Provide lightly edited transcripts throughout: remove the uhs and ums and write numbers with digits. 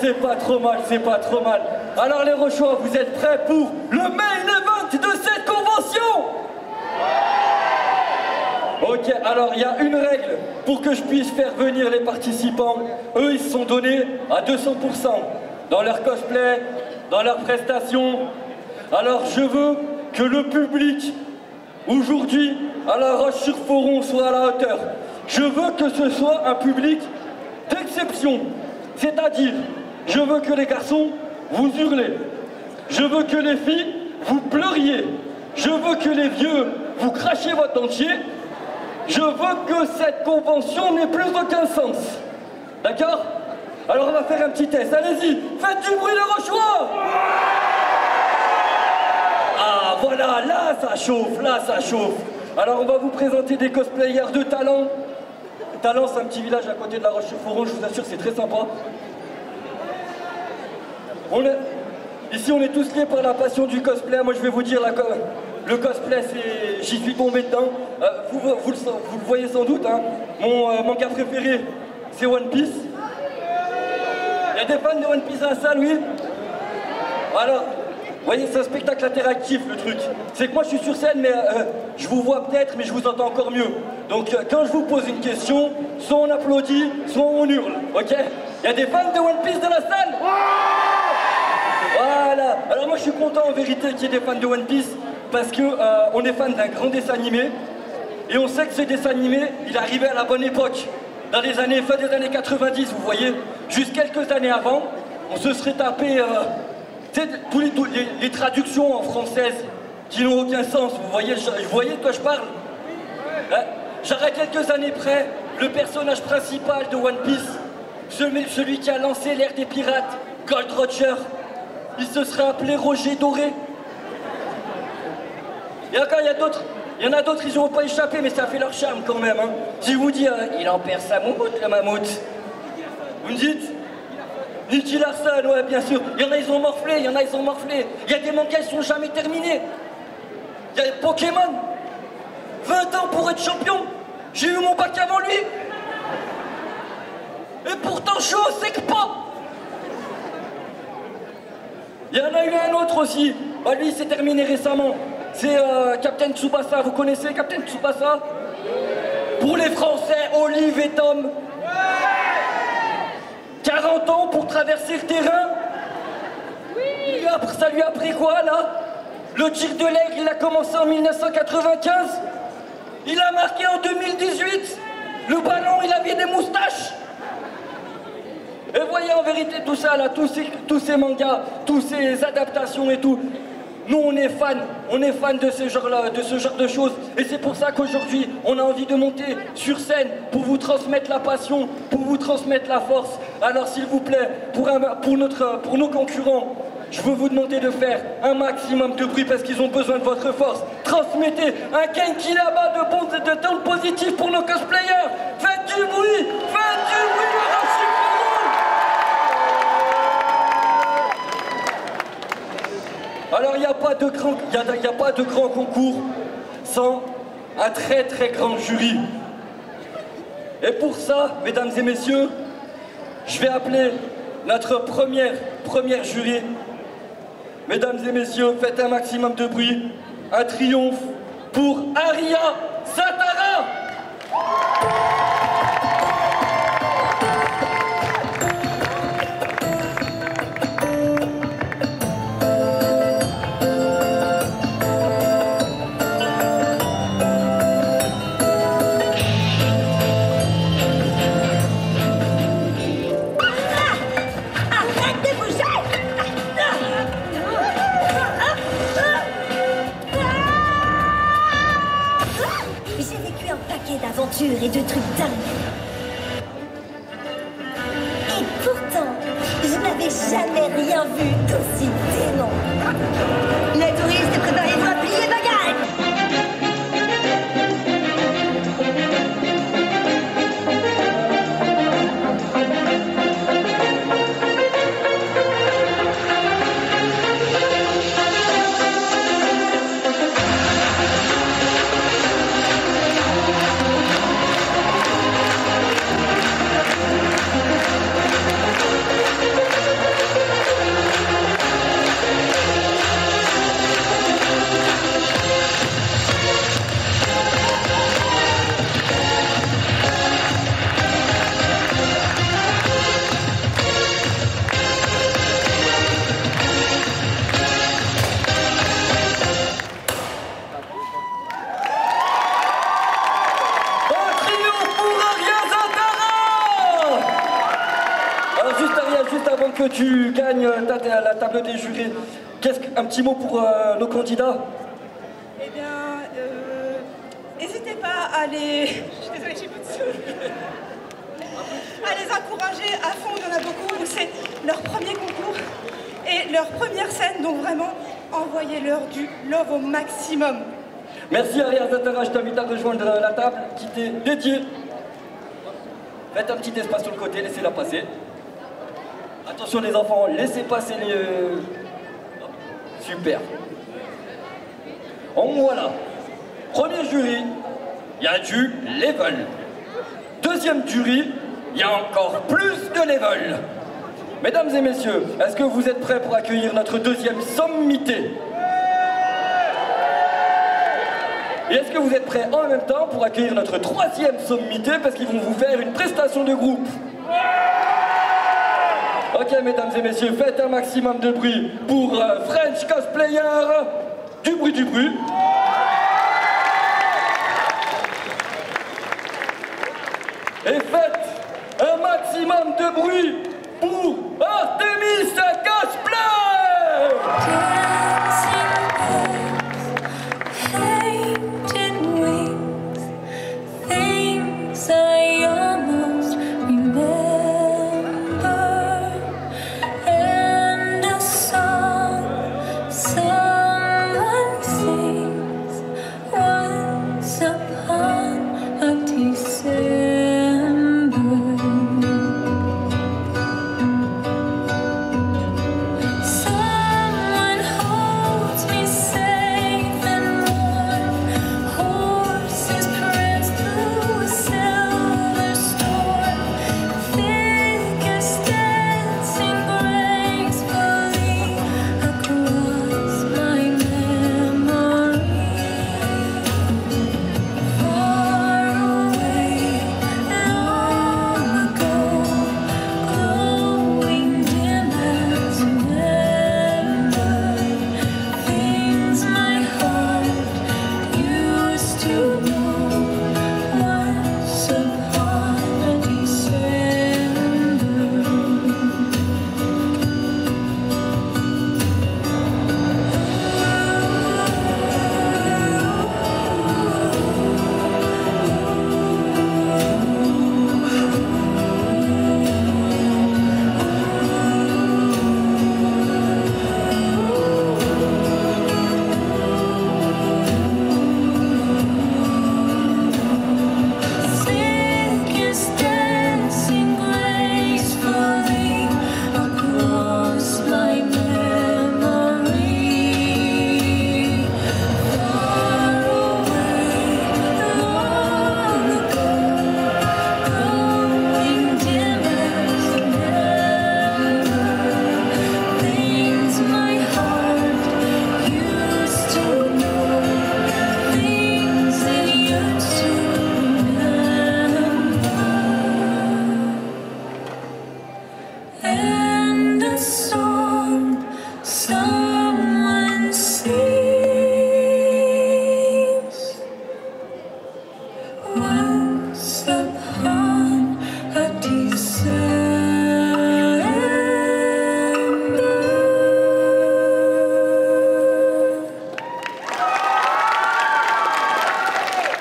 c'est pas trop mal, c'est pas trop mal. Alors les Rochois, vous êtes prêts pour le main event de cette convention? Ok, alors il y a une règle pour que je puisse faire venir les participants. Eux, ils se sont donnés à 200% dans leur cosplay, dans leurs prestations. Alors je veux que le public, aujourd'hui, à La Roche-sur-Foron, soit à la hauteur. Je veux que ce soit un public d'exception. C'est-à-dire, je veux que les garçons, vous hurlez. Je veux que les filles, vous pleuriez. Je veux que les vieux, vous crachiez votre dentier. Je veux que cette convention n'ait plus aucun sens. D'accord? Alors on va faire un petit test. Allez-y, faites du bruit les Rochois! Ah voilà, là ça chauffe, là ça chauffe. Alors on va vous présenter des cosplayers de talent. Talent, c'est un petit village à côté de La Roche-sur-Foron, je vous assure, c'est très sympa. Ici on est tous liés par la passion du cosplay. Moi je vais vous dire, le cosplay, j'y suis tombé dedans. Vous le voyez sans doute, hein. Mon manga préféré, c'est One Piece. Il y a des fans de One Piece dans la salle, oui? Alors, vous voyez, c'est un spectacle interactif, le truc. C'est que moi, je suis sur scène, mais je vous vois peut-être, mais je vous entends encore mieux. Donc, quand je vous pose une question, soit on applaudit, soit on hurle, ok? Il y a des fans de One Piece dans la salle? Voilà. Alors moi, je suis content, en vérité, qu'il y ait des fans de One Piece, parce que on est fan d'un grand dessin animé, et on sait que ce dessin animé, il est arrivé à la bonne époque. Dans les années, fin des années 90, vous voyez, juste quelques années avant, on se serait tapé tous les traductions en française qui n'ont aucun sens. Vous voyez de quoi je parle? J'arrête quelques années près, le personnage principal de One Piece, celui qui a lancé l'ère des pirates, Gold Roger, il se serait appelé Roger Doré. Et encore, il y en a d'autres, ils n'ont pas échappé, mais ça fait leur charme quand même. Hein. Si je vous dis, il en perd sa moumoute, le mammouth. Vous me dites? Nicky Larson, ouais, bien sûr. Il y en a, ils ont morflé, il y en a, ils ont morflé. Il y a des mangas, ils sont jamais terminés. Il y a Pokémon. 20 ans pour être champion. J'ai eu mon bac avant lui. Et pourtant, je suis au sec pas. Il y en a eu un autre aussi. Bah, lui, il s'est terminé récemment. C'est Captain Tsubasa. Vous connaissez Captain Tsubasa? Pour les Français, Olive et Tom. 40 ans pour traverser le terrain. Ça lui a pris quoi, là? Le tir de l'aigle, il a commencé en 1995. Il a marqué en 2018. Le ballon, il avait des moustaches. Et voyez, en vérité, tout ça, là, tous ces mangas, toutes ces adaptations et tout, nous, on est fans de ce genre-là, de ce genre de choses. Et c'est pour ça qu'aujourd'hui, on a envie de monter sur scène pour vous transmettre la passion, pour vous transmettre la force. Alors, s'il vous plaît, pour nos concurrents, je veux vous demander de faire un maximum de bruit parce qu'ils ont besoin de votre force. Transmettez un Genki là-bas de temps positif pour nos cosplayers. Faites du bruit, le Alors, il n'y a pas de grand concours sans un très très grand jury. Et pour ça, mesdames et messieurs, je vais appeler notre première jury. Mesdames et messieurs, faites un maximum de bruit. Un triomphe pour Aria Satara. Et de trucs dingues. Et pourtant, je n'avais jamais rien vu d'aussi dément. Les touristes, préparez-vous à plier bagages. avant que tu gagnes la table des jurés, un petit mot pour nos candidats? Eh bien, n'hésitez pas à les... Je suis désolée, j'ai plus de sous. À les encourager à fond, il y en a beaucoup où c'est leur premier concours et leur première scène, donc vraiment, envoyez-leur du love au maximum. Merci Arias Zatara, je t'invite à rejoindre la table qui t'est dédiée. Faites un petit espace sur le côté, laissez-la passer. Attention les enfants, laissez passer les... Super. Donc voilà. Premier jury, il y a du level. Deuxième jury, il y a encore plus de level. Mesdames et messieurs, est-ce que vous êtes prêts pour accueillir notre deuxième sommité? Et est-ce que vous êtes prêts en même temps pour accueillir notre troisième sommité parce qu'ils vont vous faire une prestation de groupe? Ok mesdames et messieurs, faites un maximum de bruit pour French Cosplayer. Du bruit, du bruit. Et faites un maximum de bruit pour Artemis Cosplay.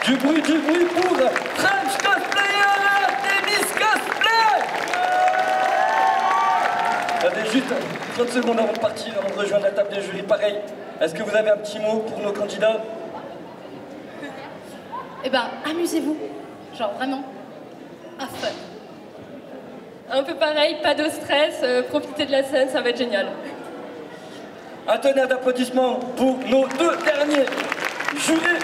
Du bruit pour French Cosplayer, Artemis Cosplay. Attendez juste 30 secondes avant de partir, avant de rejoindre la table des jurys. Pareil, est-ce que vous avez un petit mot pour nos candidats? Eh ben, amusez-vous. Genre vraiment, à fun. Un peu pareil, pas de stress, profitez de la scène, ça va être génial. Un tonnerre d'applaudissements pour nos deux derniers jurés.